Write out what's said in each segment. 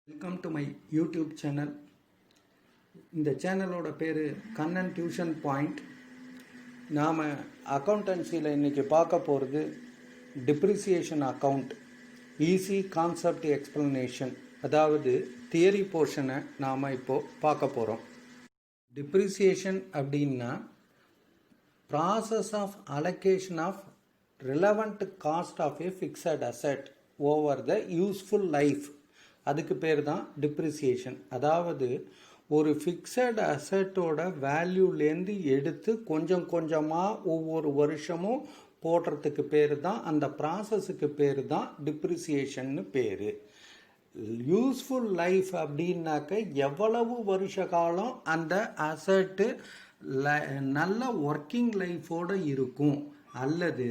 Welcome to my YouTube channel. இந்த சேனலோட பேர் கண்ணன் டியூஷன் பாயிண்ட். நாம் அக்கௌண்டன்சியில் இன்றைக்கி பார்க்க போகிறது depreciation account, easy concept explanation, அதாவது தியரி போர்ஷனை நாம் இப்போது பார்க்க போகிறோம். டிப்ரிசியேஷன் அப்படின்னா process of allocation of relevant cost of a fixed asset over the useful life, அதுக்கு பேர் தான் டிப்ரிசியேஷன். அதாவது ஒரு ஃபிக்ஸட் அசட்டோட வேல்யூலேருந்து எடுத்து கொஞ்சம் கொஞ்சமாக ஒவ்வொரு வருஷமும் போடுறதுக்கு பேர் தான், அந்த ப்ராசஸுக்கு பேர் தான் டிப்ரிசியேஷன்னு பேர். யூஸ்ஃபுல் லைஃப் அப்படின்னாக்க எவ்வளவு வருஷ காலம் அந்த அசட்டு நல்ல ஒர்க்கிங் லைஃபோடு இருக்கும், அல்லது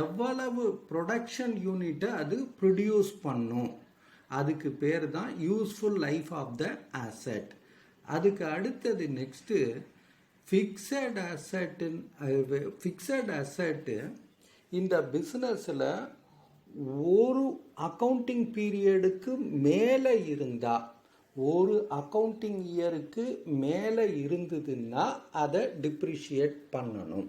எவ்வளவு ப்ரொடக்ஷன் யூனிட்டை அது ப்ரொடியூஸ் பண்ணும், அதுக்கு பேர் தான் useful life of the asset. அதுக்கு அடுத்தது நெக்ஸ்ட்டு ஃபிக்ஸட் அசெட்டு. இந்த பிஸ்னஸில் ஒரு அக்கௌண்டிங் பீரியடுக்கு மேலே இருந்தால், ஒரு அக்கௌண்டிங் இயருக்கு மேலே இருந்ததுன்னா அதை டிப்ரிஷியேட் பண்ணணும்.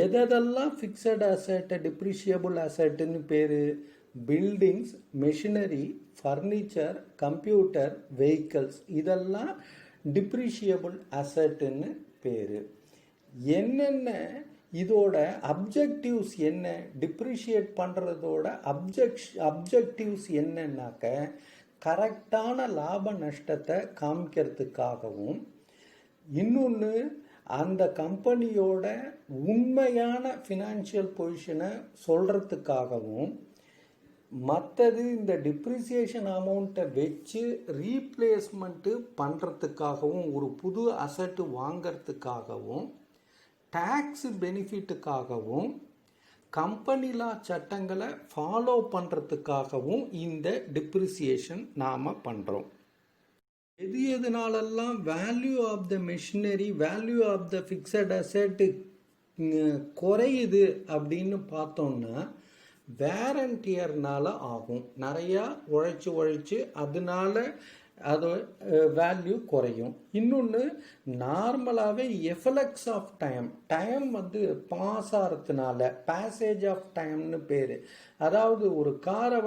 எதெல்லாம் ஃபிக்ஸட் அசெட்டை டிப்ரிஷியபிள் அசெட்டுன்னு பேர்? Buildings, machinery, furniture, computer, vehicles, இதெல்லாம் டிப்ரிஷியபிள் அசட்டுன்னு பேர். என்னென்ன இதோட அப்ஜெக்டிவ்ஸ் என்ன? டிப்ரிஷியேட் பண்ணுறதோட அப்ஜெக்டிவ்ஸ் என்னன்னாக்க கரெக்டான லாப நஷ்டத்தை காமிக்கிறதுக்காகவும், இன்னொன்று அந்த கம்பெனியோட உண்மையான ஃபினான்ஷியல் பொசிஷனை சொல்கிறதுக்காகவும், மற்றது இந்த டிப்ரிசியேஷன் அமௌண்ட்டை வச்சு ரீப்ளேஸ்மெண்ட்டு பண்ணுறதுக்காகவும், ஒரு புது அசட்டு வாங்கிறதுக்காகவும், டேக்ஸ் பெனிஃபிட்டுக்காகவும், கம்பெனி லா சட்டங்களை ஃபாலோ பண்ணுறதுக்காகவும் இந்த டிப்ரிசியேஷன் நாம் பண்ணுறோம். எதுனாலெல்லாம் value of the machinery, value of the fixed asset குறையுது அப்படின்னு பார்த்தோம்னா வேர் அண்ட் டியர்னால ஆகும். நிறையா உழைச்சி அதனால அது வேல்யூ குறையும். இன்னொன்று நார்மலாகவே எஃபெக்ட்ஸ் ஆஃப் டைம் பாஸ் ஆகிறதுனால, பேசேஜ் ஆஃப் டைம்னு பேர். அதாவது ஒரு காரை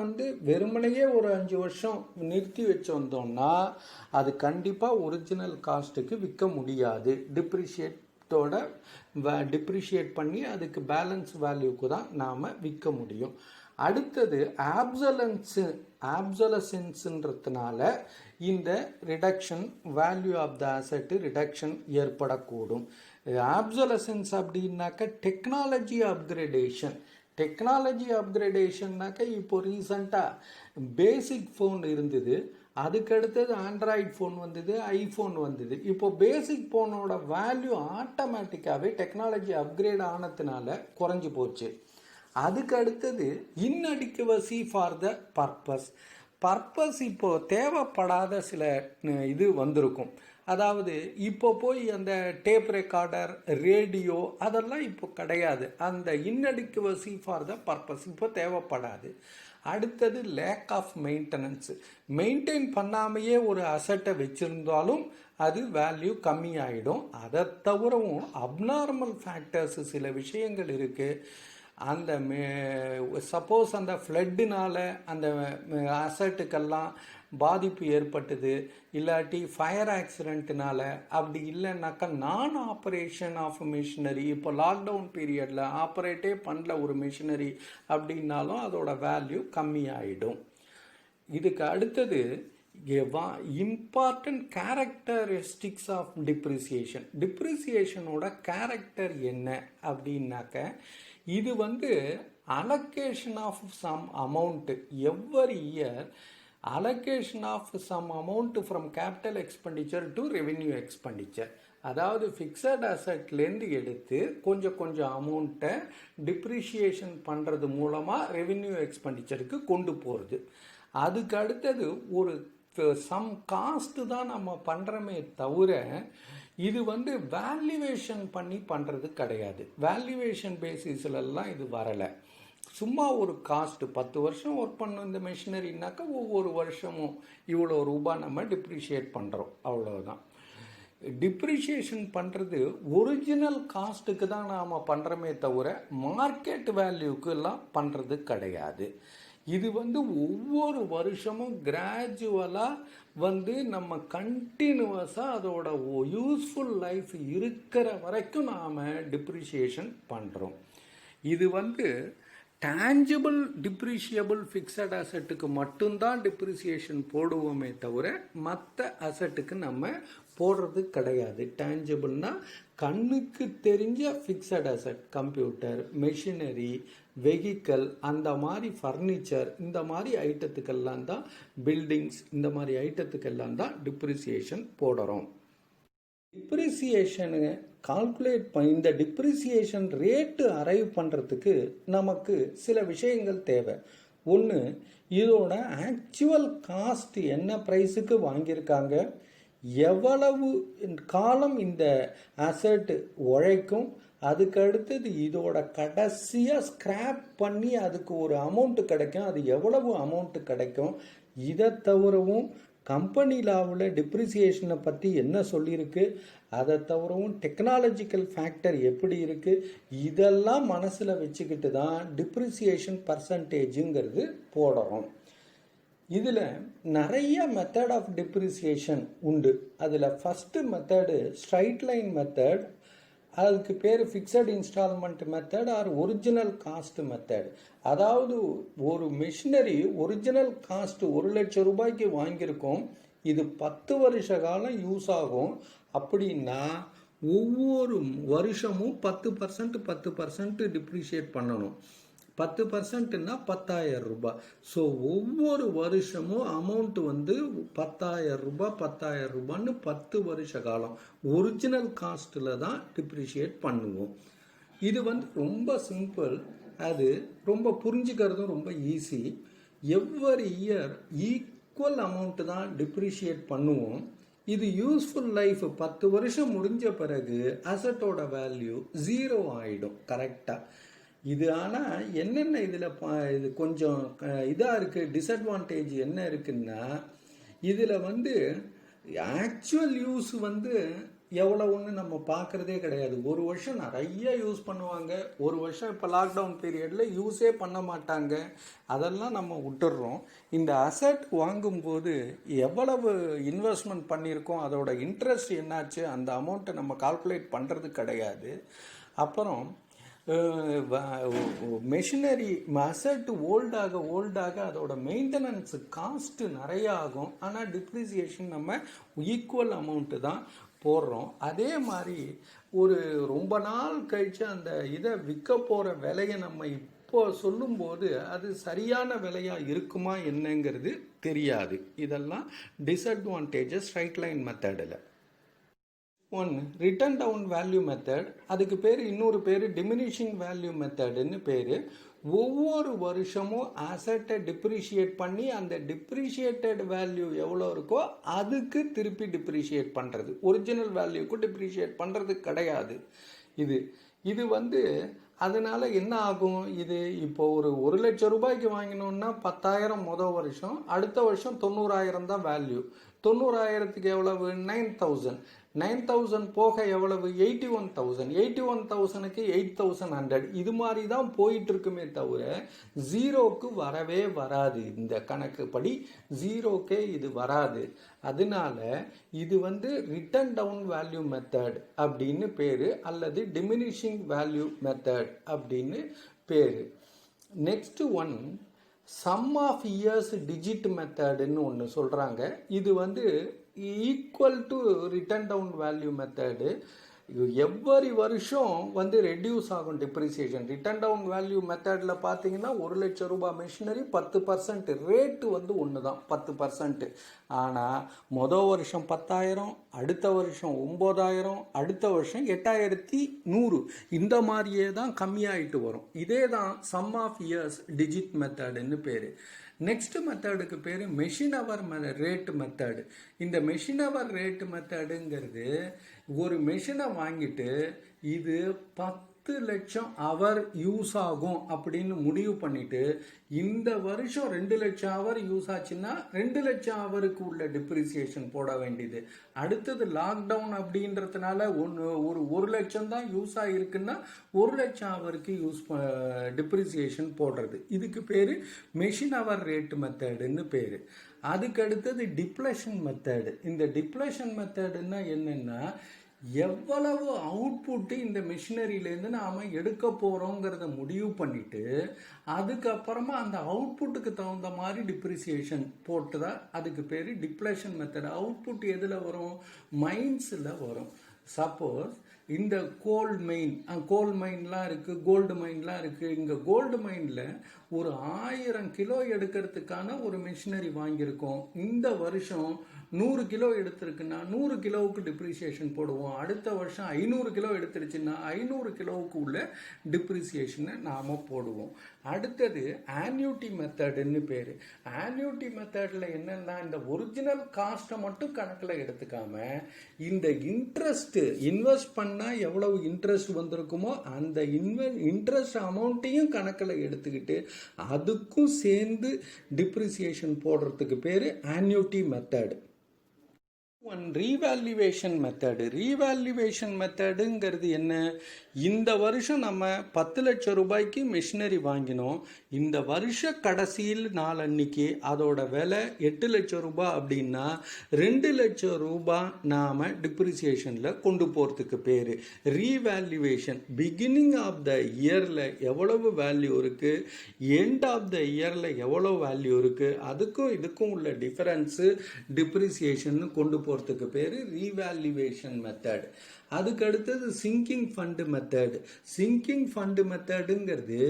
வெறுமனையே ஒரு 5 வருஷம் நிறுத்தி வச்சு வந்தோம்னா அது கண்டிப்பாக ஒரிஜினல் காஸ்ட்டுக்கு விற்க முடியாது. டிப்ரிஷியேட் பண்ணி அதுக்கு பேலன்ஸ் வேல்யூக்கு தான் நாம் விற்க முடியும். அடுத்தது ஆப்சலசன்ஸ்ன்றதுனால இந்த reduction, value of the asset reduction ஏற்படக்கூடும். ஆப்சலசன்ஸ் அப்படின்னாக்க டெக்னாலஜி அப்கிரேடேஷன்னாக்க இப்போ ரீசண்டாக பேசிக் ஃபோன் இருந்தது, அதுக்கடுத்தது ஆண்ட்ராய்டு ஃபோன் வந்தது, ஐஃபோன் வந்தது. இப்போ பேசிக் ஃபோனோட வேல்யூ ஆட்டோமேட்டிக்காகவே டெக்னாலஜி அப்கிரேட் ஆனதுனால குறைஞ்சி போச்சு. அதுக்கு அடுத்தது இன்அடிக்குவசி ஃபார் த பர்பஸ் இப்போ தேவைப்படாத சில இது வந்திருக்கும். அதாவது இப்போ போய் அந்த டேப் ரெக்கார்டர், ரேடியோ அதெல்லாம் இப்போ கிடையாது. அந்த இன்அடிக்குவசி ஃபார் த பர்பஸ் இப்போ தேவைப்படாது. அடுத்தது லேக் ஆஃப் மெயின்டைன் பண்ணாமையே ஒரு அசட்டை வச்சுருந்தாலும் அது வேல்யூ கம்மியாயிடும். அதை தவிரவும் அப்நார்மல் ஃபேக்டர்ஸ் சில விஷயங்கள் இருக்குது. அந்த சப்போஸ் அந்த ஃப்ளட்டுனால அந்த அசட்டுக்கெல்லாம் பாதிப்பு ஏற்பட்டது, இல்லாட்டி ஃபயர் ஆக்சிடென்ட்னால, அப்படி இல்லைன்னாக்கா நான் ஆப்ரேஷன் ஆஃப் மிஷினரி, இப்போ லாக்டவுன் பீரியடில் ஆப்ரேட்டே பண்ணல ஒரு மிஷினரி அப்படின்னாலும் அதோட வேல்யூ கம்மியாயிடும். இதுக்கு அடுத்தது இம்பார்ட்டன்ட் கேரக்டரிஸ்டிக்ஸ் ஆஃப் டிப்ரிசியேஷனோட கேரக்டர் என்ன அப்படின்னாக்க, இது allocation of some amount every year, allocation of some amount from capital expenditure to revenue expenditure. அதாவது ஃபிக்ஸட் அசட்லேருந்து எடுத்து கொஞ்சம் அமௌண்ட்டை டிப்ரிஷியேஷன் பண்ணுறது மூலமாக ரெவென்யூ எக்ஸ்பெண்டிச்சருக்கு கொண்டு போகிறது. அதுக்கு அடுத்தது ஒரு சம் காஸ்ட்டு தான் நம்ம பண்ணுறோமே தவிர இது வேல்யூவேஷன் பண்ணி பண்ணுறது கிடையாது. வேல்யூவேஷன் பேசிஸ்லலாம் இது வரலை. சும்மா ஒரு காஸ்ட் 10 வருஷம் ஒர்க் பண்ணும் இந்த மெஷினரினாக்கா ஒவ்வொரு வருஷமும் இவ்வளோ ரூபாய் நம்ம டிப்ரிஷியேட் பண்ணுறோம், அவ்வளோதான். டிப்ரிஷியேஷன் பண்ணுறது ஒரிஜினல் காஸ்ட்டுக்கு தான் நாம் பண்ணுறோமே தவிர மார்க்கெட் வேல்யூக்கு எல்லாம் பண்ணுறது கிடையாது. இது ஒவ்வொரு வருஷமும் கிராஜுவலாக நம்ம கண்டினியூவஸாக அதோட யூஸ்ஃபுல் லைஃப் இருக்கிற வரைக்கும் நாம் டிப்ரிஷியேஷன் பண்ணுறோம். இது டேஞ்சிபிள் டிப்ரிஷியபிள் ஃபிக்ஸட் அசட்டுக்கு மட்டும்தான் டிப்ரிசியேஷன் போடுவோமே தவிர மற்ற அசட்டுக்கு நம்ம போடுறது கிடையாது. டேஞ்சிபிள்னா கண்ணுக்கு தெரிஞ்ச fixed asset, computer, machinery, vehicle, அந்த மாதிரி ஃபர்னிச்சர், இந்த மாதிரி ஐட்டத்துக்கெல்லாம் தான், பில்டிங்ஸ், இந்த மாதிரி ஐட்டத்துக்கெல்லாம் தான் டிப்ரிசியேஷன் போடுறோம். டிப்ரிசியேஷனு கால்குலேட் இந்த டிப்ரிசியேஷன் ரேட்டு அரைவ் பண்ணுறதுக்கு நமக்கு சில விஷயங்கள் தேவை. ஒன்று, இதோட ஆக்சுவல் காஸ்ட் என்ன ப்ரைஸுக்கு வாங்கியிருக்காங்க, எவ்வளவு காலம் இந்த அசட் உழைக்கும், அதுக்கு அடுத்தது இதோட கடைசியாக ஸ்கிராப் பண்ணி அதுக்கு ஒரு அமௌண்ட்டு கிடைக்கும், அது எவ்வளவு அமௌண்ட்டு கிடைக்கும். இதை தவிரவும் கம்பெனி லாவில் டிப்ரிசியேஷனை பற்றி என்ன சொல்லியிருக்கு, அதை தவிரவும் டெக்னாலஜிக்கல் ஃபேக்டர் எப்படி இருக்குது, இதெல்லாம் மனசில் வச்சுக்கிட்டு தான் டிப்ரிசியேஷன் பர்சன்டேஜுங்கிறது போடுறோம். இதில் நிறைய மெத்தட் ஆஃப் டிப்ரிசியேஷன் உண்டு. அதில் first method straight line method, அதுக்கு பேர் fixed instalment method or original cost method. அதாவது ஒரு மிஷினரி ஒரிஜினல் காஸ்ட் 1,00,000 ரூபாய்க்கு வாங்கியிருக்கோம், இது 10 வருஷ காலம் யூஸ் ஆகும். அப்படின்னா ஒவ்வொரு வருஷமும் 10% டிப்ரிஷியேட் பண்ணணும். 10%னா 10,000 ரூபாய். ஸோ ஒவ்வொரு வருஷமும் அமௌண்ட் 10,000 ரூபாய் 10,000 ரூபான்னு 10 வருஷ காலம் ஒரிஜினல் காஸ்ட்டில் தான் டிப்ரிஷியேட் பண்ணுவோம். இது ரொம்ப சிம்பிள், அது ரொம்ப புரிஞ்சுக்கிறதும் ரொம்ப easy. Every year equal amount தான் டிப்ரிஷியேட் பண்ணுவோம். இது யூஸ்ஃபுல் லைஃப் 10 வருஷம் முடிஞ்ச பிறகு அசட்டோட வேல்யூ 0 ஆகிடும் கரெக்டாக. இது ஆனால் என்னென்ன இதில் இது கொஞ்சம் இதாக இருக்குது, டிஸ்அட்வான்டேஜ் என்ன இருக்குன்னா, இதில் ஆக்சுவல் யூஸ் எவ்வளோன்னு நம்ம பார்க்குறதே கிடையாது. ஒரு வருஷம் நிறைய யூஸ் பண்ணுவாங்க, ஒரு வருஷம் இப்போ லாக்டவுன் பீரியடில் யூஸே பண்ண மாட்டாங்க, அதெல்லாம் நம்ம விட்டுடுறோம். இந்த அசட் வாங்கும்போது எவ்வளவு இன்வெஸ்ட்மெண்ட் பண்ணியிருக்கோம், அதோட இன்ட்ரெஸ்ட் என்னாச்சு, அந்த அமௌண்ட்டை நம்ம கால்குலேட் பண்ணுறது கிடையாது. அப்புறம் மெஷினரி அசட் ஓல்டாக அதோட மெயின்டெனன்ஸ் காஸ்ட்டு நிறைய ஆகும். ஆனால் டிப்ரிசியேஷன் நம்ம ஈக்குவல் அமௌண்ட்டு தான் போடுறோம். அதே மாதிரி ஒரு ரொம்ப நாள் கழித்து அந்த இதை விற்க போகிற விலையை நம்ம இப்போ சொல்லும்போது அது சரியான விலையாக இருக்குமா என்னங்கிறது தெரியாது. இதெல்லாம் டிஸ்அட்வான்டேஜஸ் ஸ்ட்ரைட் லைன் மெத்தடில். ரிட்டன் டவுன் வேல்யூ மெத்தட், அதுக்கு பேர் இன்னொரு பேர் டிமினிஷிங் வேல்யூ மெத்தடுன்னு பேர். ஒவ்வொரு வருஷமும் அசட்டை டிப்ரிஷியேட் பண்ணி அந்த டிப்ரிஷியேட்டட் வேல்யூ எவ்வளோ இருக்கோ அதுக்கு திருப்பி டிப்ரிஷியேட் பண்ணுறது, ஒரிஜினல் வேல்யூக்கு டிப்ரிஷியேட் பண்ணுறது கிடையாது. இது அதனால் என்ன ஆகும், இது இப்போ ஒரு 1,00,000 ரூபாய்க்கு வாங்கினோன்னா 10,000 முதல் வருஷம், அடுத்த வருஷம் 90,000 தான் வேல்யூ. 90,000க்கு எவ்வளவு, 9,000 போக எவ்வளவு, 81,000. 81,000க்கு 8,100. இது மாதிரி தான் போயிட்டு இருக்குமே தவிர ஜீரோக்கு வரவே வராது. இந்த கணக்குப்படி ஜீரோக்கே இது வராது. அதனால இது ரிட்டன் டவுன் வேல்யூ மெத்தட் அப்படின்னு பேரு, அல்லது டிமினிஷிங் வேல்யூ மெத்தட் அப்படின்னு பேரு. Next one sum of years digit மெத்தடுன்னு ஒன்று சொல்கிறாங்க. இது equal to written down value method. Every வருஷம் ரெடியூஸ் ஆகும் டிப்ரிசியேஷன். ரிட்டன் டவுன் வேல்யூ மெத்தடில் பார்த்தீங்கன்னா 1,00,000 ரூபாய் மிஷினரி 10% ரேட்டு ஒன்று தான் 10%. ஆனால் மொதல் வருஷம் 10,000, அடுத்த வருஷம் 9,000, அடுத்த வருஷம் 8,100, இந்த மாதிரியே தான் கம்மியாயிட்டு வரும். இதே தான் சம் ஆஃப் இயர்ஸ் டிஜிட் மெத்தடுன்னு பேர். நெக்ஸ்ட் மெத்தடுக்கு பேர் மெஷின் அவர் ரேட்டு மெத்தடு. இந்த மெஷின் அவர் ரேட்டு மெத்தடுங்கிறது ஒரு மெஷினை வாங்கிட்டு இது 10 லட்சம் அவர் யூஸ் ஆகும் அப்படின்னு முடிவு பண்ணிட்டு இந்த வருஷம் 2 லட்சம் அவர் யூஸ் ஆச்சுன்னா 2 லட்சம் அவருக்கு உள்ள டிப்ரிசியேஷன் போட வேண்டியது. அடுத்தது லாக்டவுன் அப்படின்றதுனால ஒரு லட்சம் தான் யூஸ் ஆகிருக்குன்னா 1 லட்சம் அவருக்கு டிப்ரிசியேஷன் போடுறது. இதுக்கு பேர் மெஷின் அவர் ரேட் மெத்தடுன்னு பேர். அதுக்கு அடுத்தது டிப்ளேஷன் மெத்தடு. இந்த டிப்ளேஷன் மெத்தடுன்னா என்னன்னா, எவ்வளவு அவுட்புட்டு இந்த மிஷினரியிலேருந்து நாம் எடுக்க போகிறோங்கிறத முடிவு பண்ணிட்டு அதுக்கப்புறமா அந்த அவுட்புட்டுக்கு தகுந்த மாதிரி டிப்ரிசியேஷன் போட்டு தான் அதுக்கு பேர் டிப்ளேஷன் மெத்தட். அவுட்புட் எதில் வரும்? மைன்ஸில் வரும். சப்போஸ் இந்த கோல் மைன்லாம் இருக்குது, கோல்டு மைன்லாம் இருக்குது. இங்கே கோல்டு மைனில் ஒரு 1000 கிலோ எடுக்கிறதுக்கான ஒரு மிஷினரி வாங்கியிருக்கோம். இந்த வருஷம் 100 கிலோ எடுத்திருக்குன்னா 100 கிலோவுக்கு டிப்ரிசியேஷன் போடுவோம். அடுத்த வருஷம் 500 கிலோ எடுத்துருச்சுன்னா 500 கிலோவுக்கு உள்ள டிப்ரிசியேஷனை நாம் போடுவோம். அடுத்தது ஆன்யூட்டி மெத்தடுன்னு பேர். ஆன்யூட்டி மெத்தடில் என்னென்னா, இந்த ஒரிஜினல் காஸ்ட்டை மட்டும் கணக்கில் எடுத்துக்காம இந்த இன்ட்ரெஸ்ட் இன்வெஸ்ட் பண்ணால் எவ்வளவு இன்ட்ரெஸ்ட் வந்திருக்குமோ அந்த இன்ட்ரெஸ்ட் அமௌண்ட்டையும் கணக்கில் எடுத்துக்கிட்டு அதுக்கும் சேர்ந்து டிப்ரிசியேஷன் போடுறதுக்கு பேர் annuity method. Revaluation method. Revaluation மெத்தடுங்கிறது என்ன? இந்த வருஷம் நம்ம 10 லட்சம் ரூபாய்க்கு மிஷினரி வாங்கினோம். இந்த வருஷ கடைசியில் நாள் அன்னைக்கு அதோட விலை 8 லட்சம் ரூபாய் அப்படின்னா 2 லட்சம் ரூபாய் நாம் டிப்ரிசியேஷனில் கொண்டு போகிறதுக்கு பேர் ரீவேல்யூவேஷன். பிகினிங் ஆஃப் த இயரில் எவ்வளவு வேல்யூ இருக்குது, எண்ட் ஆஃப் த இயரில் எவ்வளோ வேல்யூ இருக்குது, அதுக்கும் இதுக்கும் உள்ள டிஃபரன்ஸு டிப்ரிசியேஷன் கொண்டு போகிறதுக்கு பேர் ரீவேல்யூவேஷன் மெத்தட். அதுக்கு அடுத்தது sinking fund method. Sinking fund மெத்தடுங்கிறது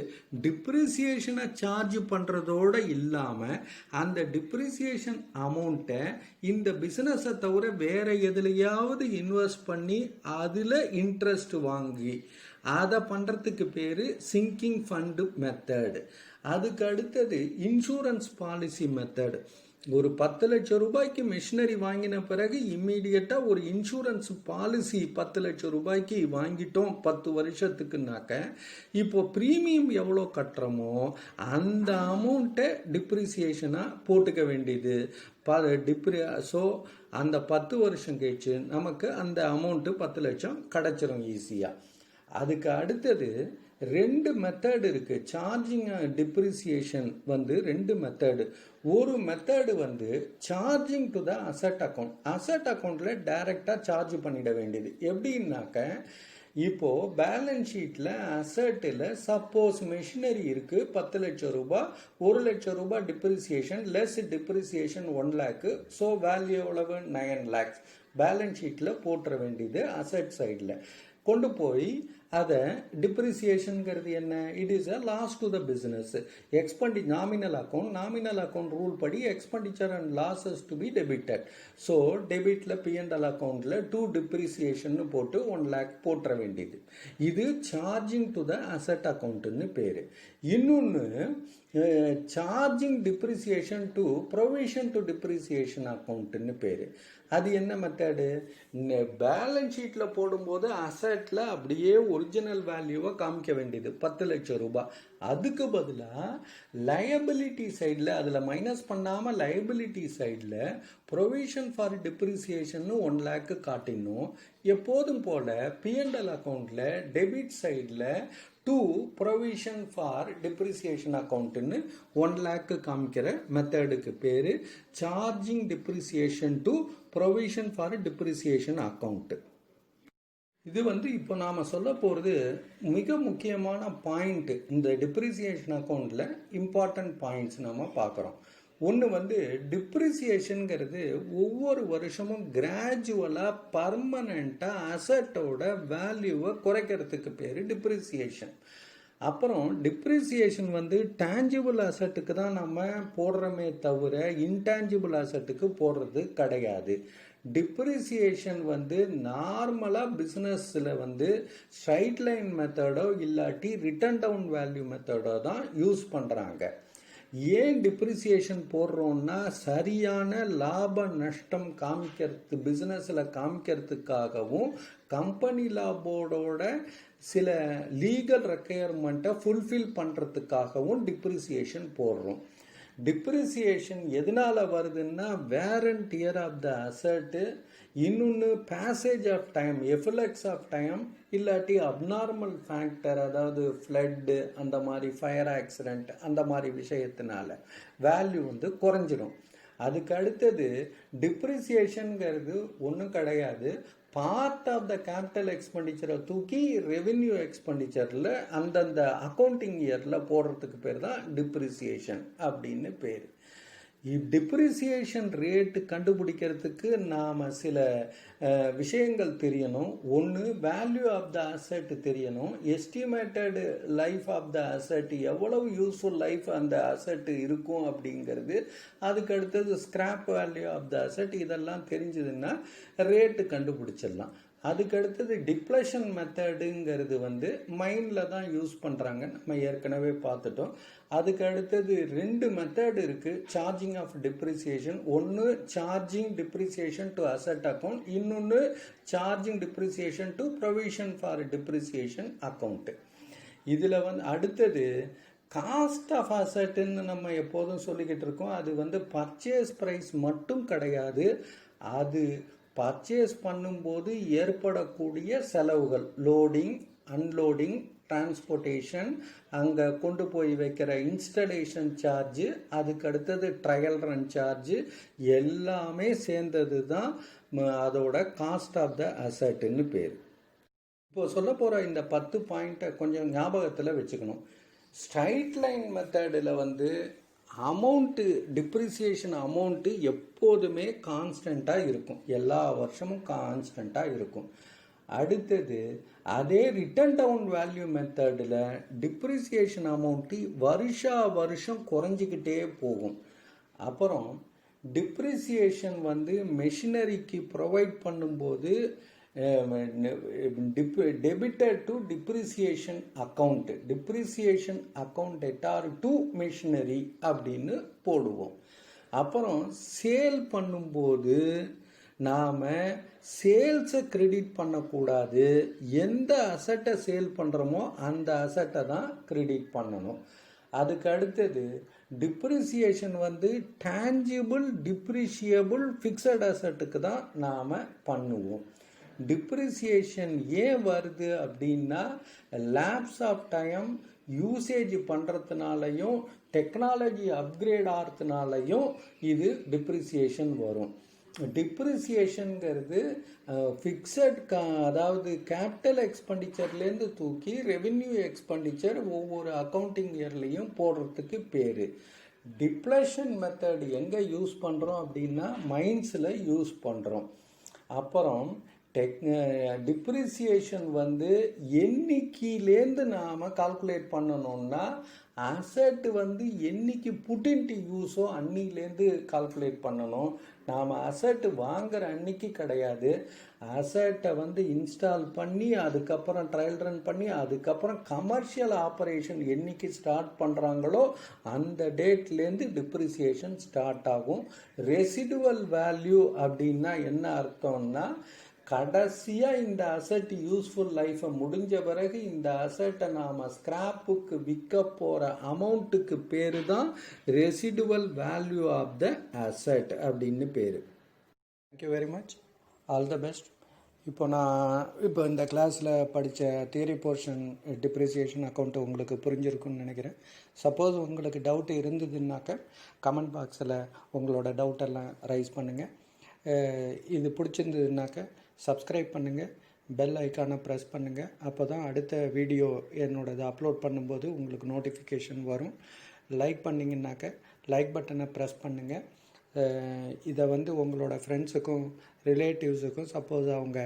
டிப்ரிசியேஷனை சார்ஜ் பண்ணுறதோடு இல்லாமல் அந்த டிப்ரிசியேஷன் அமௌண்ட்டை இந்த பிஸ்னஸை தவிர வேறு எதுலையாவது இன்வெஸ்ட் பண்ணி அதில் இன்ட்ரெஸ்ட் வாங்கி அதை பண்ணுறதுக்கு பேர் சிங்கிங் ஃபண்டு மெத்தட். அதுக்கு அடுத்தது இன்சூரன்ஸ் பாலிசி மெத்தட். ஒரு 10 லட்சம் ரூபாய்க்கு மிஷினரி வாங்கின பிறகு இம்மீடியட்டாக ஒரு இன்சூரன்ஸ் பாலிசி 10 லட்சம் ரூபாய்க்கு வாங்கிட்டோம் 10 வருஷத்துக்குனாக்க இப்போ ப்ரீமியம் எவ்வளோ கட்டுறோமோ அந்த அமௌண்ட்டை டிப்ரிசியேஷனாக போட்டுக்க வேண்டியது. ஸோ அந்த 10 வருஷம் கழிச்சு நமக்கு அந்த அமௌண்ட்டு 10 லட்சம் கிடச்சிரும் ஈஸியாக. அதுக்கு அடுத்தது 2 மெத்தட் இருக்குது. Charging depreciation 2 method. ஒரு method charging to the asset account. Asset அக்கௌண்ட்டில் டைரெக்டாக சார்ஜ் பண்ணிட வேண்டியது. எப்படின்னாக்க, இப்போது பேலன்ஸ் ஷீட்டில் அசட்டில் சப்போஸ் மிஷினரி இருக்குது 10 லட்சம் ரூபாய், 1 லட்சம் ரூபாய் டிப்ரிசியேஷன் லெஸ் டிப்ரிசியேஷன் 1 லேக்கு. ஸோ வேல்யூ எவ்வளவு? 9 லேக்ஸ். பேலன்ஸ் ஷீட்டில் போட்டுற வேண்டியது அசட் சைடில். கொண்டு போய் அதை டிப்ரிசியேஷனுங்கிறது என்ன? It is a loss to the business. Nominal account rule படி expenditure and losses to be debited. So டெபிட்டில் P&L அக்கௌண்ட்டில் டு டிப்ரிசியேஷன் போட்டு 1 லேக் போட்டுற வேண்டியது. இது சார்ஜிங் டு த அசட் அக்கௌண்ட்டுன்னு பேர். இன்னொன்று charging depreciation to provision to depreciation அக்கௌண்ட்டுன்னு பேர். அது என்ன மெத்தடு? பேலன்ஸ் ஷீட்டில் போடும்போது அசட்டில் அப்படியே ஒரிஜினல் வேல்யூவை காமிக்க வேண்டியது 10 லட்சம் ரூபாய். அதுக்கு பதிலாக லயபிலிட்டி சைடில் அதில் மைனஸ் பண்ணாமல் லயபிலிட்டி சைடில் ப்ரொவிஷன் ஃபார் டிப்ரிசியேஷன் 1 லேக்கு காட்டினோம். எப்போதும் போல் P&L அக்கௌண்ட்டில் டெபிட் சைடில் டு ப்ரொவிஷன் ஃபார் டிப்ரிசியேஷன் அக்கௌண்ட்டுன்னு 1 லேக்கு காமிக்கிற மெத்தடுக்கு பேர் charging depreciation to provision for depreciation account. இது இப்போ நாம் சொல்ல போகிறது மிக முக்கியமான பாயிண்ட்டு. இந்த டிப்ரிசியேஷன் அக்கௌண்ட்டில் இம்பார்ட்டன்ட் பாயிண்ட்ஸ் நம்ம பார்க்குறோம். ஒன்று டிப்ரிசியேஷனுங்கிறது ஒவ்வொரு வருஷமும் கிராஜுவலாக பர்மனண்ட்டாக அசட்டோட வேல்யூவை குறைக்கிறதுக்கு பேர் டிப்ரிசியேஷன். அப்புறம் டிப்ரிசியேஷன் டேஞ்சிபிள் அசட்டுக்கு தான் நம்ம போடுறோமே தவிர இன்டேஞ்சிபிள் அசட்டுக்கு போடுறது கிடையாது. டிப்ரிசியேஷன் நார்மலாக பிஸ்னஸில் ஸ்ட்ரைட் லைன் மெத்தடோ இல்லாட்டி ரிட்டன் டவுன் வேல்யூ மெத்தடோ தான் யூஸ் பண்ணுறாங்க. ஏன் டிப்ரிசியேஷன் போடுறோம்னா சரியான லாப நஷ்டம் காமிக்கிறது, பிஸ்னஸில் காமிக்கிறதுக்காகவும் கம்பெனி லா போர்டோட சில லீகல் ரெக்குயர்மெண்ட்டை ஃபுல்ஃபில் பண்ணுறதுக்காகவும் டிப்ரிசியேஷன் போடுறோம். டிப்ரிசியேஷன் எதனால் வருதுன்னா wear and tear of the asset, இன்னொன்று passage of time, efflux of time, இல்லாட்டி அப்நார்மல் ஃபேக்டர், அதாவது ஃப்ளட்டு, அந்த மாதிரி ஃபயர் ஆக்சிடெண்ட், அந்த மாதிரி விஷயத்தினால வேல்யூ குறைஞ்சிடும். அதுக்கு அடுத்தது டிப்ரிசியேஷனுங்கிறது ஒன்றும் கிடையாது, பார்ட் ஆஃப் த கேபிட்டல் எக்ஸ்பெண்டிச்சரை தூக்கி ரெவென்யூ எக்ஸ்பெண்டிச்சரில் அந்தந்த அக்கௌண்டிங் இயரில் போடுறதுக்கு பேர் தான் டிப்ரிசியேஷன் அப்படின்னு பேர். டிப்ரிசியேஷன் ரேட்டு கண்டுபிடிக்கிறதுக்கு நாம் சில விஷயங்கள் தெரியணும். ஒன்று, வேல்யூ ஆஃப் த அசட் தெரியணும். Estimated life of the asset, எவ்வளவு யூஸ்ஃபுல் லைஃப் அந்த அசட் இருக்கும் அப்படிங்கிறது. அதுக்கு அடுத்தது scrap value of the asset. இதெல்லாம் தெரிஞ்சதுன்னா ரேட்டு கண்டுபிடிச்சிடலாம். அதுக்கு அடுத்தது டிப்ளஷன் மெத்தடுங்கிறது மைண்டில் தான் யூஸ் பண்ணுறாங்க, நம்ம ஏற்கனவே பார்த்துட்டோம். அதுக்கு அடுத்தது 2 மெத்தட் இருக்குது சார்ஜிங் ஆஃப் டிப்ரிசியேஷன். ஒன்று charging depreciation to asset account, இன்னொன்று charging depreciation to provision for depreciation account. இதில் அடுத்தது காஸ்ட் ஆஃப் அசட்டுன்னு நம்ம எப்போதும் சொல்லிக்கிட்டு இருக்கோம். அது பர்ச்சேஸ் ப்ரைஸ் மட்டும் கிடையாது, அது பர்ச்சேஸ் பண்ணும்போது ஏற்படக்கூடிய செலவுகள், லோடிங், அன்லோடிங், டிரான்ஸ்போர்ட்டேஷன், அங்கே கொண்டு போய் வைக்கிற இன்ஸ்டலேஷன் சார்ஜு, அதுக்கு அடுத்தது ட்ரையல் ரன் சார்ஜு, எல்லாமே சேர்ந்தது தான் அதோட காஸ்ட் ஆஃப் த அசட்டுன்னு பேர். இப்போ சொல்ல போகிற இந்த 10 பாயிண்ட்டை கொஞ்சம் ஞாபகத்தில் வச்சுக்கணும். ஸ்ட்ரைட் லைன் மெத்தடில் அமௌண்ட்டு, டிப்ரிசியேஷன் அமௌண்ட்டு எப்போதுமே கான்ஸ்டண்ட்டாக இருக்கும், எல்லா வருஷமும் கான்ஸ்டண்ட்டாக இருக்கும். அடுத்தது அதே ரிட்டன் டவுன் வேல்யூ மெத்தடில் டிப்ரிசியேஷன் அமௌண்ட்டு வருஷம் குறைஞ்சிக்கிட்டே போகும். அப்புறம் டிப்ரிசியேஷன் மெஷினரிக்கு ப்ரொவைட் பண்ணும்போது debited to depreciation account, depreciation account debtor to machinery அப்படின்னு போடுவோம். அப்புறம் சேல் பண்ணும்போது நாம் சேல்ஸை கிரெடிட் பண்ணக்கூடாது, எந்த அசட்டை சேல் பண்ணுறோமோ அந்த அசட்டை தான் கிரெடிட் பண்ணணும். அதுக்கு அடுத்தது டிப்ரிசியேஷன் டேஞ்சிபிள், டிப்ரிஷியபிள், ஃபிக்ஸட் அசட்டுக்கு தான் நாம் பண்ணுவோம். டிப்ரிசியேஷன் ஏன் வருது அப்படின்னா லேப்ஸ் ஆஃப் டைம், யூசேஜ் பண்ணுறதுனாலையும் டெக்னாலஜி அப்கிரேட் ஆகிறதுனாலையும் இது டிப்ரிசியேஷன் வரும். டிப்ரிசியேஷனுங்கிறது ஃபிக்ஸட், அதாவது கேபிட்டல் எக்ஸ்பெண்டிச்சர்லேருந்து தூக்கி ரெவென்யூ எக்ஸ்பெண்டிச்சர் ஒவ்வொரு அக்கௌண்டிங் இயர்லேயும் போடுறதுக்கு பேர். டிப்ளஷன் மெத்தட் எங்கே யூஸ் பண்ணுறோம் அப்படின்னா மைன்ஸில் யூஸ் பண்ணுறோம். அப்புறம் டிப்ரிசியேஷன் எண்ணிக்கையிலேருந்து நாம் கால்குலேட் பண்ணணும்னா அசட் என்னைக்கு புட்டின்ட்டு யூஸோ அன்னிலேருந்து கால்குலேட் பண்ணணும். நாம் அசட் வாங்குகிற அன்னைக்கு கிடையாது, அசட்டை இன்ஸ்டால் பண்ணி அதுக்கப்புறம் ட்ரையல் ரன் பண்ணி அதுக்கப்புறம் கமர்ஷியல் ஆப்ரேஷன் என்னைக்கு ஸ்டார்ட் பண்ணுறாங்களோ அந்த டேட்லேருந்து டிப்ரிசியேஷன் ஸ்டார்ட் ஆகும். ரெசிடுவல் வேல்யூ அப்படின்னா என்ன அர்த்தம்னா கடைசியாக இந்த அசட் யூஸ்ஃபுல் லைஃப்பை முடிஞ்ச பிறகு இந்த அசட்டை நாம் ஸ்கிராப்புக்கு விற்க போகிற அமௌண்ட்டுக்கு பேர் தான் residual value of the asset அப்படின்னு பேர். Thank you very much, all the best. இப்போ இந்த கிளாஸில் படித்த தியரி போர்ஷன் டிப்ரிசியேஷன் அக்கௌண்ட்டு உங்களுக்கு புரிஞ்சிருக்குன்னு நினைக்கிறேன். சப்போஸ் உங்களுக்கு டவுட் இருந்ததுன்னாக்க கமெண்ட் பாக்ஸில் உங்களோட டவுட்டெல்லாம் ரைஸ் பண்ணுங்கள். இது பிடிச்சிருந்ததுனாக்க சப்ஸ்கிரைப் பண்ணுங்கள், பெல் ஐக்கானை ப்ரெஸ் பண்ணுங்கள். அப்போ தான் அடுத்த வீடியோ என்னோடது அப்லோட் பண்ணும்போது உங்களுக்கு நோட்டிஃபிகேஷன் வரும். லைக் பண்ணிங்கன்னாக்க லைக் பட்டனை ப்ரெஸ் பண்ணுங்கள். இதை உங்களோட ஃப்ரெண்ட்ஸுக்கும் ரிலேட்டிவ்ஸுக்கும் சப்போஸ் அவங்க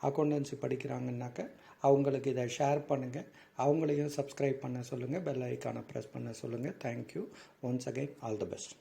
அக்கௌண்டன்சி படிக்கிறாங்கன்னாக்க அவங்களுக்கு இதை ஷேர் பண்ணுங்கள், அவங்களையும் சப்ஸ்கிரைப் பண்ண சொல்லுங்கள், பெல் ஐக்கானை ப்ரெஸ் பண்ண சொல்லுங்கள். Thank you once again, all the best.